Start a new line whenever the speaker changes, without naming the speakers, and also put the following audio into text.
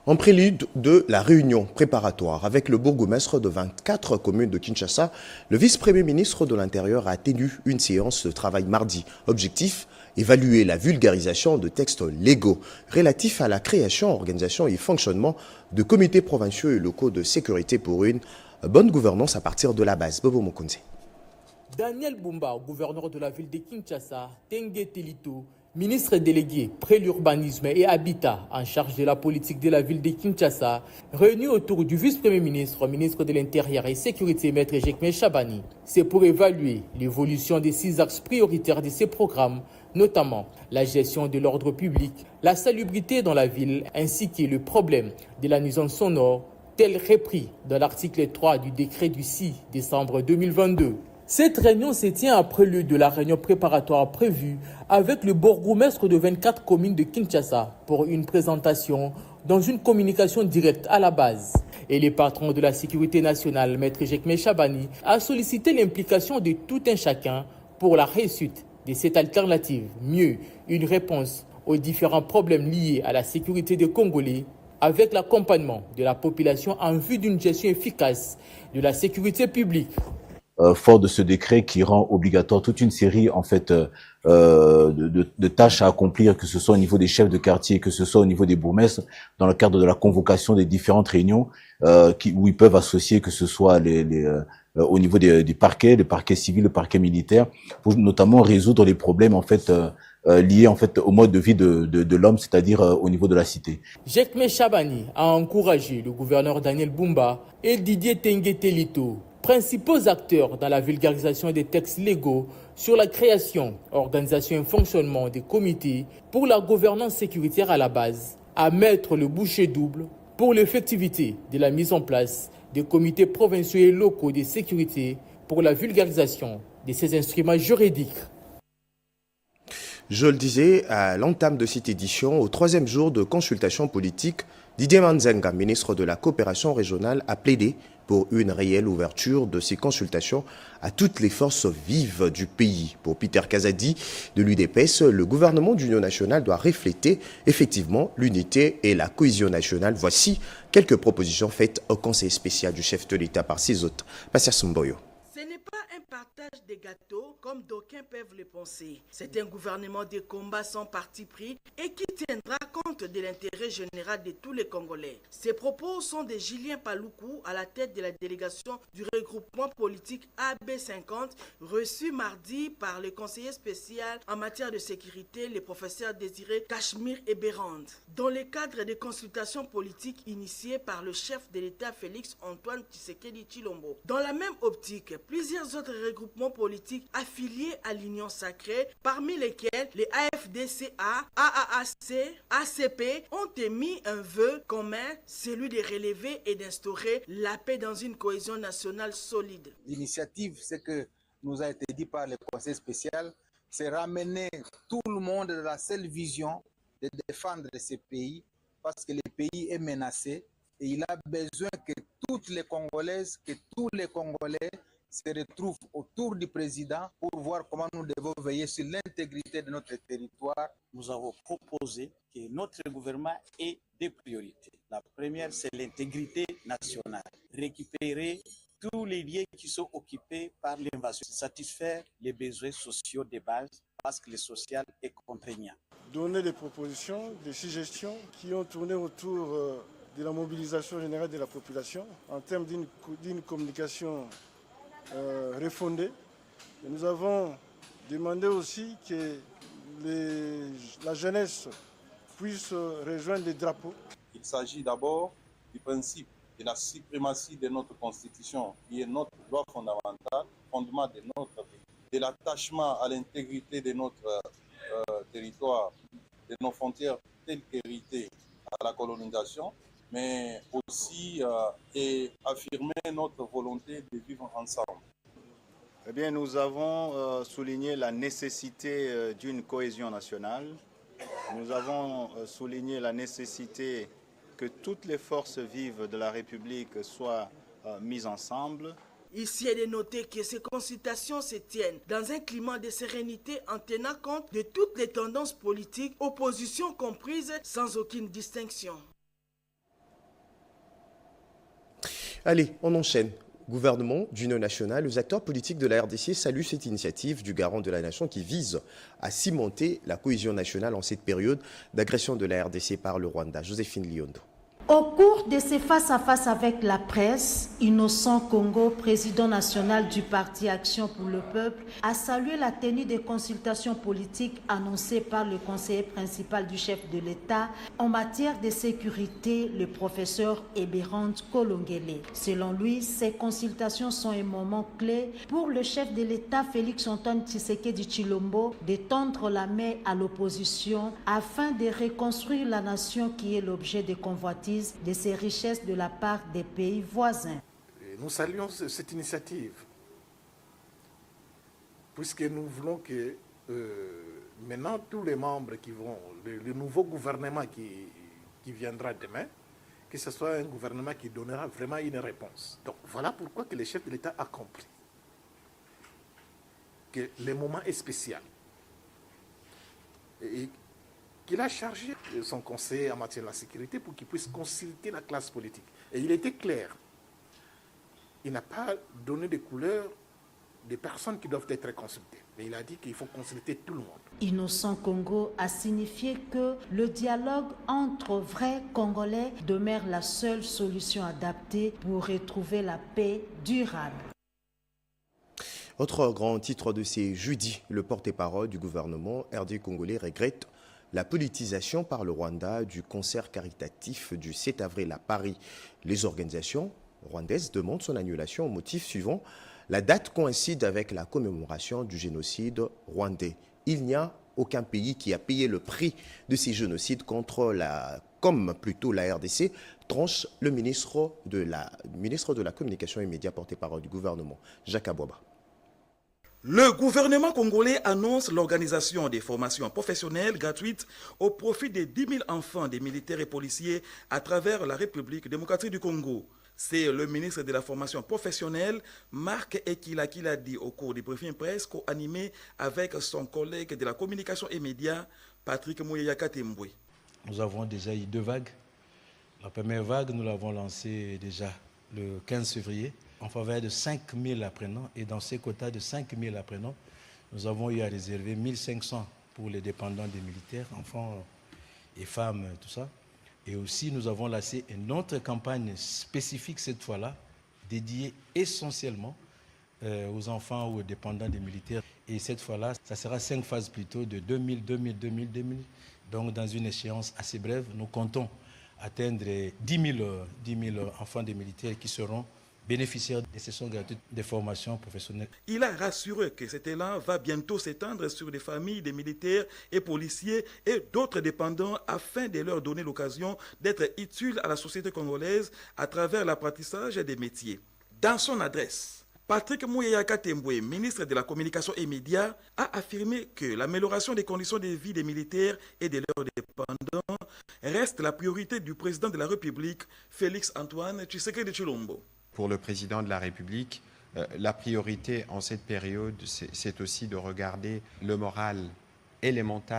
En prélude de la réunion préparatoire avec le bourgmestre de 24 communes de Kinshasa, le vice-premier ministre de l'Intérieur a tenu une séance de travail mardi. Objectif, évaluer la vulgarisation de textes légaux relatifs à la création, organisation et fonctionnement de comités provinciaux et locaux de sécurité pour une bonne gouvernance à partir de la base. Bobo Mokonze.
Daniel Bumba, gouverneur de la ville de Kinshasa, Tengue Telito, ministre délégué près l'urbanisme et habitat en charge de la politique de la ville de Kinshasa, réunis autour du vice-premier ministre, ministre de l'Intérieur et Sécurité, Maître Jekme Chabani. C'est pour évaluer l'évolution des 6 axes prioritaires de ces programmes, notamment la gestion de l'ordre public, la salubrité dans la ville, ainsi que le problème de la nuisance sonore, tel repris dans l'article 3 du décret du 6 décembre 2022. Cette réunion se tient après le de la réunion préparatoire prévue avec le bourgmestre de 24 communes de Kinshasa pour une présentation dans une communication directe à la base. Et le patron de la sécurité nationale, Maître Jekme Chabani, a sollicité l'implication de tout un chacun pour la réussite de cette alternative. Mieux, une réponse aux différents problèmes liés à la sécurité des Congolais avec l'accompagnement de la population en vue d'une gestion efficace de la sécurité publique.
Fort de ce décret qui rend obligatoire toute une série de tâches à accomplir, que ce soit au niveau des chefs de quartier, que ce soit au niveau des bourgmestres, dans le cadre de la convocation des différentes réunions où ils peuvent associer, que ce soit au niveau des parquets, le parquet civil, le parquet militaire, pour notamment résoudre les problèmes liés au mode de vie de l'homme, c'est-à-dire au niveau de la cité.
Jekme Chabani a encouragé le gouverneur Daniel Bumba et Didier Tengue Telito, principaux acteurs dans la vulgarisation des textes légaux sur la création, organisation et fonctionnement des comités pour la gouvernance sécuritaire à la base, à mettre le bouchée double pour l'effectivité de la mise en place des comités provinciaux et locaux de sécurité pour la vulgarisation de ces instruments juridiques.
Je le disais à l'entame de cette édition, au 3e jour de consultation politique, Didier Manzenga, ministre de la coopération régionale, a plaidé pour une réelle ouverture de ces consultations à toutes les forces vives du pays. Pour Peter Kazadi de l'UDPS, le gouvernement d'Union nationale doit refléter effectivement l'unité et la cohésion nationale. Voici quelques propositions faites au conseil spécial du chef de l'État par ses hôtes. Passia Somboyo.
Ce n'est pas un partage des gâteaux comme d'aucuns peuvent le penser. C'est un gouvernement de combat sans parti pris et qui tiendra compte de l'intérêt général de tous les Congolais. Ces propos sont de Julien Paloukou à la tête de la délégation du regroupement politique AB50 reçu mardi par le conseiller spécial en matière de sécurité, le professeur Désiré Cachemire et Bérande. Dans le cadre des consultations politiques initiées par le chef de l'État Félix Antoine Tshisekedi Tshilombo. Dans la même optique, plusieurs autres regroupements politiques affiliés à l'Union sacrée, parmi lesquels les AFDCA, AAAC, ACP, ont émis un vœu commun, celui de relever et d'instaurer la paix dans une cohésion nationale solide.
L'initiative, c'est que nous a été dit par le conseil spécial, c'est ramener tout le monde dans la seule vision de défendre ce pays, parce que le pays est menacé et il a besoin que toutes les Congolaises, que tous les Congolais se retrouvent autour du président pour voir comment nous devons veiller sur l'intégrité de notre territoire.
Nous avons proposé que notre gouvernement ait des priorités. La première, c'est l'intégrité nationale. Récupérer tous les liens qui sont occupés par l'invasion, satisfaire les besoins sociaux de base parce que le social est contraignant.
Donner des propositions, des suggestions qui ont tourné autour de la mobilisation générale de la population en termes d'une communication refondée. Et nous avons demandé aussi que la jeunesse puisse rejoindre les drapeaux.
Il s'agit d'abord du principe de la suprématie de notre constitution, qui est notre droit fondamental, fondement de notre pays, de l'attachement à l'intégrité de notre territoire, de nos frontières telles qu'héritées à la colonisation, mais aussi et affirmer notre volonté de vivre ensemble.
Eh bien, nous avons souligné la nécessité d'une cohésion nationale. Nous avons souligné la nécessité que toutes les forces vives de la République soient mises ensemble.
Ici est de noter que ces consultations se tiennent dans un climat de sérénité en tenant compte de toutes les tendances politiques, opposition comprise, sans aucune distinction.
Allez, on enchaîne. Gouvernement d'union nationale, les acteurs politiques de la RDC saluent cette initiative du garant de la nation qui vise à cimenter la cohésion nationale en cette période d'agression de la RDC par le Rwanda. Joséphine Liondo.
Au cours de ces face-à-face avec la presse, Innocent Congo, président national du parti Action pour le Peuple, a salué la tenue des consultations politiques annoncées par le conseiller principal du chef de l'État en matière de sécurité, le professeur Ebérand Kolongele. Selon lui, ces consultations sont un moment clé pour le chef de l'État Félix-Antoine Tshisekedi Tshilombo de tendre la main à l'opposition afin de reconstruire la nation qui est l'objet de convoitises de ces richesses de la part des pays voisins.
Nous saluons cette initiative, puisque nous voulons que maintenant tous les membres qui vont, le nouveau gouvernement qui viendra demain, que ce soit un gouvernement qui donnera vraiment une réponse. Donc voilà pourquoi que le chef de l'État a compris que le moment est spécial. Et qu'il a chargé son conseiller en matière de la sécurité pour qu'il puisse consulter la classe politique. Et il était clair. Il n'a pas donné de couleur des personnes qui doivent être consultées. Mais il a dit qu'il faut consulter tout le monde.
Innocent Congo a signifié que le dialogue entre vrais Congolais demeure la seule solution adaptée pour retrouver la paix durable.
Autre grand titre de ces jeudis, le porte-parole du gouvernement RD congolais regrette la politisation par le Rwanda du concert caritatif du 7 avril à Paris. Les organisations rwandaises demandent son annulation au motif suivant. La date coïncide avec la commémoration du génocide rwandais. Il n'y a aucun pays qui a payé le prix de ces génocides comme plutôt la RDC, tranche le ministre de la Communication et Médias porte-parole du gouvernement, Jacques Abouaba.
Le gouvernement congolais annonce l'organisation des formations professionnelles gratuites au profit des 10 000 enfants des militaires et policiers à travers la République démocratique du Congo. C'est le ministre de la formation professionnelle, Marc Ekila, qui l'a dit au cours du briefing presse co-animé avec son collègue de la communication et médias, Patrick Mouyaya Temboué.
Nous avons déjà eu 2 vagues. La première vague, nous l'avons lancée déjà le 15 février. En faveur de 5 000 apprenants. Et dans ces quotas de 5 000 apprenants, nous avons eu à réserver 1 500 pour les dépendants des militaires, enfants et femmes, tout ça. Et aussi, nous avons lancé une autre campagne spécifique cette fois-là, dédiée essentiellement aux enfants ou aux dépendants des militaires. Et cette fois-là, ça sera 5 phases plutôt de 2000, 2000, 2000, 2000. Donc, dans une échéance assez brève, nous comptons atteindre 10 000 enfants des militaires qui seront bénéficiaires de sessions gratuites de formation professionnelle.
Il a rassuré que cet élan va bientôt s'étendre sur les familles des militaires et policiers et d'autres dépendants afin de leur donner l'occasion d'être utiles à la société congolaise à travers l'apprentissage des métiers. Dans son adresse, Patrick Mouyaya Temboué, ministre de la Communication et Médias, a affirmé que l'amélioration des conditions de vie des militaires et de leurs dépendants reste la priorité du président de la République, Félix-Antoine Tshisekedi Tshilombo.
Pour le président de la République, la priorité en cette période, c'est aussi de regarder le moral élémental